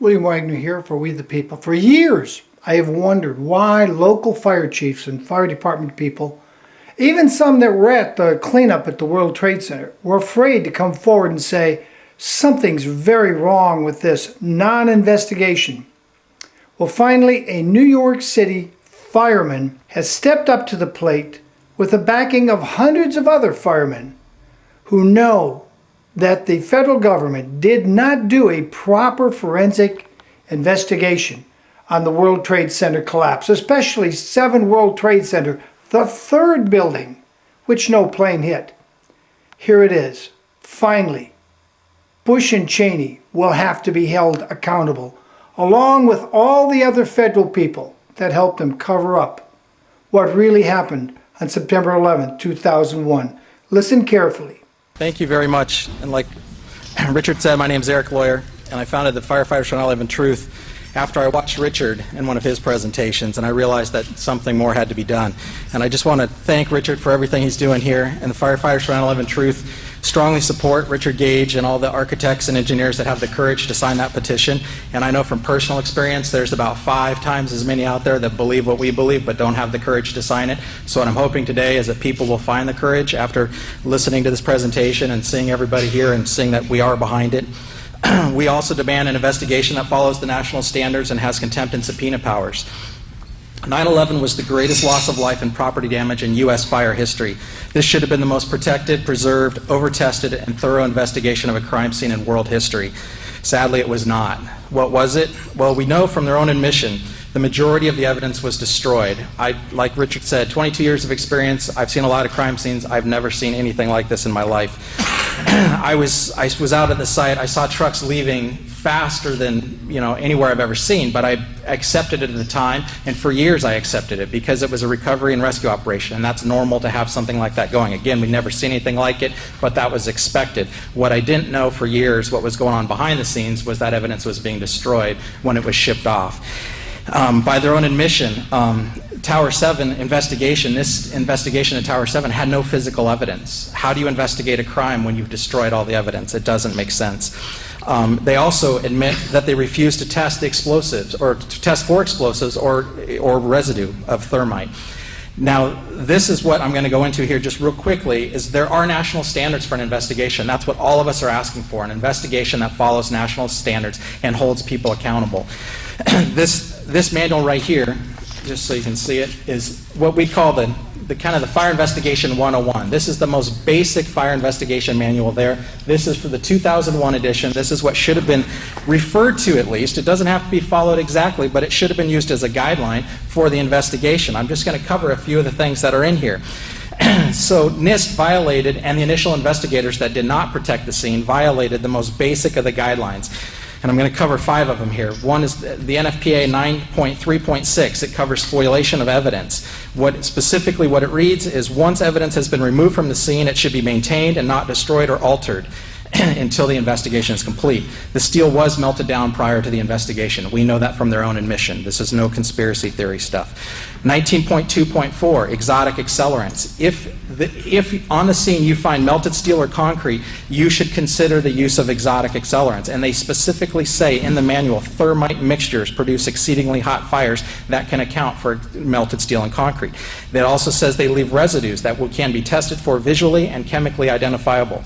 William Wagener here for We the People. For years, I have wondered why local fire chiefs and fire department people, even some that were at the cleanup at the World Trade Center, were afraid to come forward and say, something's very wrong with this non-investigation. Well, finally, a New York City fireman has stepped up to the plate with the backing of hundreds of other firemen who know that the federal government did not do a proper forensic investigation on the World Trade Center collapse, especially 7 World Trade Center, the 3rd building, which no plane hit. Here it is. Finally, Bush and Cheney will have to be held accountable, along with all the other federal people that helped them cover up what really happened on September 11, 2001. Listen carefully. Thank you very much. And like Richard said, my name is Eric Lawyer, and I founded the FireFighters for Live in Truth after I watched Richard in one of his presentations, and I realized that something more had to be done. And I just want to thank Richard for everything he's doing here, and the FireFighters for Live in Truth strongly support Richard Gage and all the architects and engineers that have the courage to sign that petition. And I know from personal experience there's about 5 times as many out there that believe what we believe but don't have the courage to sign it. So what I'm hoping today is that people will find the courage after listening to this presentation and seeing everybody here and seeing that we are behind it. We also demand an investigation that follows the national standards and has contempt and subpoena powers. 9/11 was the greatest loss of life and property damage in U.S. fire history. This should have been the most protected, preserved, over-tested, and thorough investigation of a crime scene in world history. Sadly, it was not. What was it? Well, we know from their own admission the majority of the evidence was destroyed. Like Richard said, 22 years of experience, I've seen a lot of crime scenes. I've never seen anything like this in my life. I was out at the site. I saw trucks leaving faster than anywhere I've ever seen, but I accepted it at the time, and for years I accepted it because it was a recovery and rescue operation, and that's normal to have something like that going. Again, we'd never seen anything like it, but that was expected. What I didn't know for years, what was going on behind the scenes, was that evidence was being destroyed when it was shipped off. By their own admission, Tower 7 investigation, this investigation at Tower 7 had no physical evidence. How do you investigate a crime when you've destroyed all the evidence? It doesn't make sense. They also admit that they refused to test the explosives, or to test for explosives or residue of thermite. Now, this is what I'm going to go into here just real quickly, is there are national standards for an investigation. That's what all of us are asking for, an investigation that follows national standards and holds people accountable. This manual right here, just so you can see it, is what we call the kind of the Fire Investigation 101. This is the most basic fire investigation manual there. This is for the 2001 edition. This is what should have been referred to, at least. It doesn't have to be followed exactly, but it should have been used as a guideline for the investigation. I'm just going to cover a few of the things that are in here. So NIST violated, and the initial investigators that did not protect the scene violated the most basic of the guidelines. And I'm going to cover 5 of them here. One is the NFPA 9.3.6. It covers spoliation of evidence. Specifically what it reads is, once evidence has been removed from the scene, it should be maintained and not destroyed or altered until the investigation is complete. The steel was melted down prior to the investigation. We know that from their own admission. This is no conspiracy theory stuff. 19.2.4, exotic accelerants. If on the scene you find melted steel or concrete, you should consider the use of exotic accelerants. And they specifically say in the manual, thermite mixtures produce exceedingly hot fires that can account for melted steel and concrete. It also says they leave residues that can be tested for visually and chemically identifiable.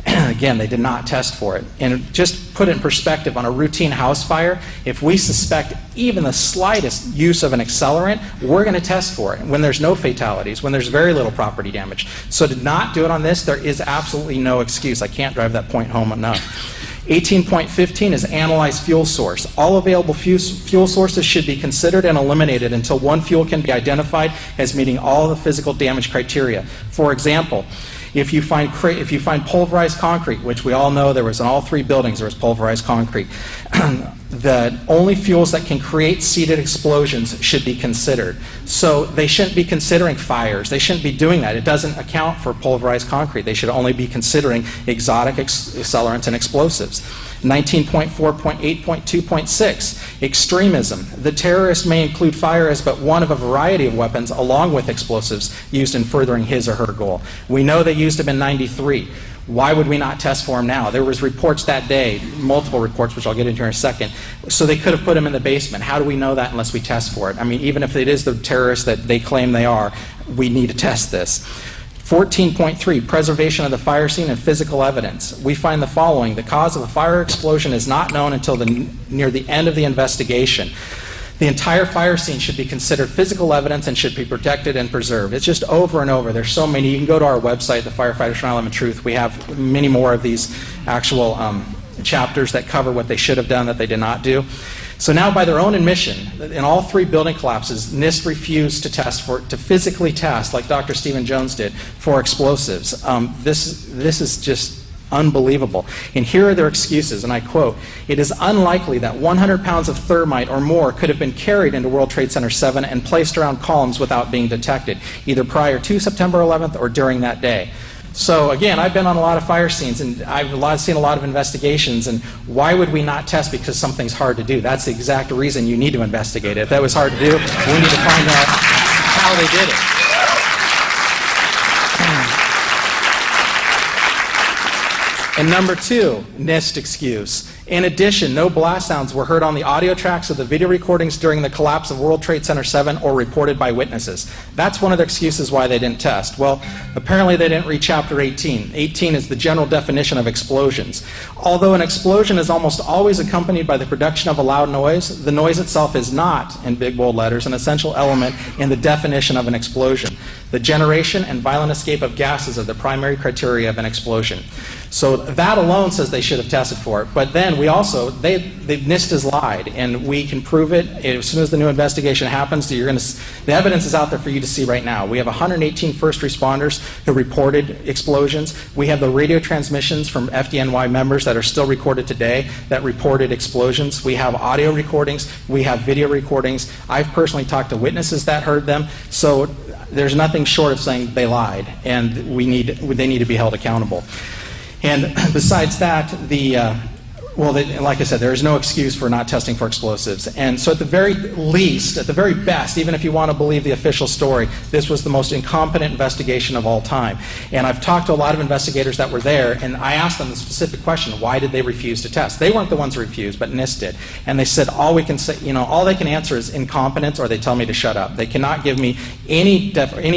Again, they did not test for it. And just put it in perspective, on a routine house fire, if we suspect even the slightest use of an accelerant, we're going to test for it when there's no fatalities, when there's very little property damage. So to not do it on this, there is absolutely no excuse. I can't drive that point home enough. 18.15 is analyze fuel source. All available fuel sources should be considered and eliminated until one fuel can be identified as meeting all the physical damage criteria. For example, if you find pulverized concrete, which we all know there was in all 3 buildings, there was pulverized concrete, the only fuels that can create seeded explosions should be considered. So they shouldn't be considering fires. They shouldn't be doing that. It doesn't account for pulverized concrete. They should only be considering exotic accelerants and explosives. 19.4.8.2.6, extremism. The terrorist may include fire as but one of a variety of weapons along with explosives used in furthering his or her goal. We know they used them in '93. Why would we not test for them now? There was reports that day, multiple reports, which I'll get into in a second. So they could have put them in the basement. How do we know that unless we test for it? I mean, even if it is the terrorists that they claim they are, we need to test this. 14.3, preservation of the fire scene and physical evidence. We find the following. The cause of a fire explosion is not known until near the end of the investigation. The entire fire scene should be considered physical evidence and should be protected and preserved. It's just over and over. There's so many. You can go to our website, the Firefighters Journal of Truth. We have many more of these actual chapters that cover what they should have done that they did not do. So now, by their own admission, in all 3 building collapses, NIST refused to physically test, like Dr. Stephen Jones did, for explosives. This is just unbelievable. And here are their excuses, and I quote, "It is unlikely that 100 pounds of thermite or more could have been carried into World Trade Center 7 and placed around columns without being detected, either prior to September 11th or during that day." So again, I've been on a lot of fire scenes, and I've seen a lot of investigations, and why would we not test because something's hard to do? That's the exact reason you need to investigate it. If that was hard to do, we need to find out how they did it. And number 2, NIST excuse. In addition, no blast sounds were heard on the audio tracks of the video recordings during the collapse of World Trade Center 7 or reported by witnesses. That's one of the excuses why they didn't test. Well, apparently they didn't read Chapter 18. 18 is the general definition of explosions. Although an explosion is almost always accompanied by the production of a loud noise, the noise itself is not, in big bold letters, an essential element in the definition of an explosion. The generation and violent escape of gases are the primary criteria of an explosion. So that alone says they should have tested for it. But then we also, NIST has lied, and we can prove it. As soon as the new investigation happens, the evidence is out there for you to see right now. We have 118 first responders who reported explosions. We have the radio transmissions from FDNY members that are still recorded today that reported explosions. We have audio recordings. We have video recordings. I've personally talked to witnesses that heard them. So there's nothing short of saying they lied, and they need to be held accountable. And besides that, like I said, there is no excuse for not testing for explosives. And so at the very least, at the very best, even if you want to believe the official story, this was the most incompetent investigation of all time. And I've talked to a lot of investigators that were there, and I asked them the specific question, why did they refuse to test? They weren't the ones who refused, but NIST did. And they said, all they can answer is incompetence, or they tell me to shut up. They cannot give me any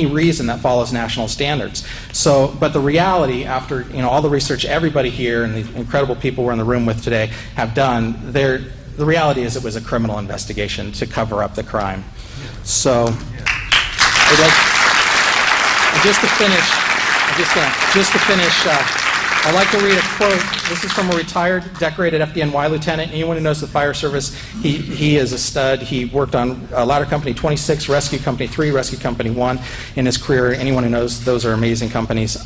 reason that follows national standards. So, but the reality, after all the research everybody here and the incredible people we're in the room with today have done, the reality is it was a criminal investigation to cover up the crime. So, just to finish, I'd like to read a quote. This is from a retired, decorated FDNY lieutenant. Anyone who knows the fire service, he is a stud. He worked on Ladder Company 26, Rescue Company 3, Rescue Company 1 in his career. Anyone who knows, those are amazing companies.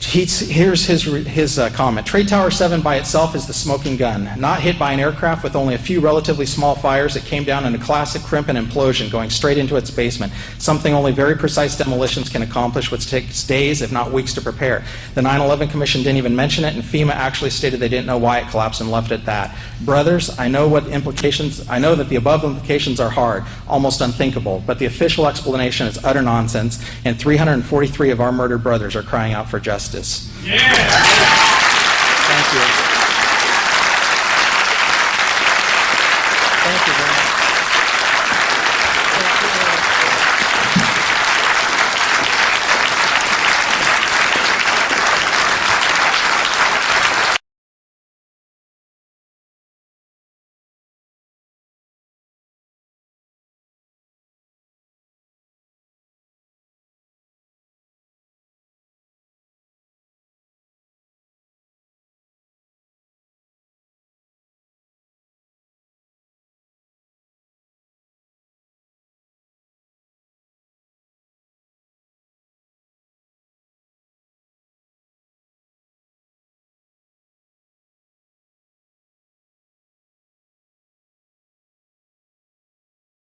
Here's his comment. Trade Tower 7 by itself is the smoking gun, not hit by an aircraft with only a few relatively small fires. It came down in a classic crimp and implosion, going straight into its basement, something only very precise demolitions can accomplish, which takes days, if not weeks, to prepare. The 9/11 Commission didn't even mention it, and FEMA actually stated they didn't know why it collapsed and left it at that. Brothers, I know that the above implications are hard, almost unthinkable, but the official explanation is utter nonsense, and 343 of our murdered brothers are crying out for justice. Yeah. Thank you.